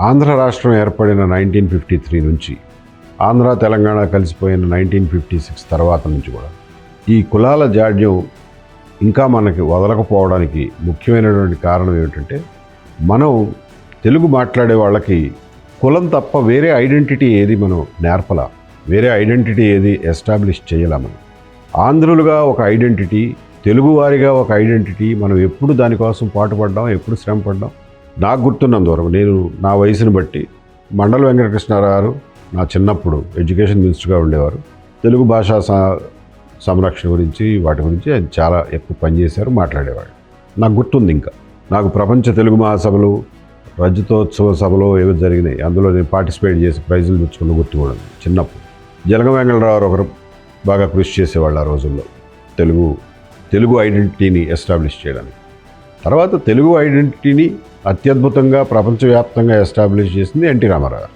ఆంధ్ర రాష్ట్రం ఏర్పడిన 1953 నుంచి ఆంధ్ర తెలంగాణ కలిసిపోయిన 1956 తర్వాత నుంచి కూడా ఈ కులాల జాడ్యం ఇంకా మనకి వదలకపోవడానికి ముఖ్యమైనటువంటి కారణం ఏమిటంటే మనం తెలుగు మాట్లాడే వాళ్ళకి కులం తప్ప వేరే ఐడెంటిటీ ఏది మనం నేర్పలా, వేరే ఐడెంటిటీ ఏది ఎస్టాబ్లిష్ చేయలా. మనం ఆంధ్రులుగా ఒక ఐడెంటిటీ, తెలుగువారిగా ఒక ఐడెంటిటీ, మనం ఎప్పుడు దానికోసం పాటుపడ్డాం, ఎప్పుడు శ్రమపడ్డాం. నాకు గుర్తున్నంత వరకు నేను నా వయసును బట్టి మండల వెంకటకృష్ణారావు గారు నా చిన్నప్పుడు ఎడ్యుకేషన్ మినిస్టర్గా ఉండేవారు. తెలుగు భాషా సంరక్షణ గురించి వాటి గురించి ఆయన చాలా ఎక్కువ పనిచేశారు, మాట్లాడేవాడు. నాకు గుర్తుంది. ఇంకా నాకు ప్రపంచ తెలుగు మహాసభలు, రజతోత్సవ సభలో ఏవో జరిగినాయి, అందులో నేను పార్టిసిపేట్ చేసి ప్రైజులు తెచ్చుకున్న గుర్తు కూడా ఉంది. చిన్నప్పుడు జలగం వెంకటరావు ఒకరు బాగా కృషి చేసేవాళ్ళు ఆ రోజుల్లో తెలుగు ఐడెంటిటీని ఎస్టాబ్లిష్ చేయడానికి. తర్వాత తెలుగు ఐడెంటిటీని అత్యద్భుతంగా ప్రపంచవ్యాప్తంగా ఎస్టాబ్లిష్ చేసింది ఎన్టీ రామారావు.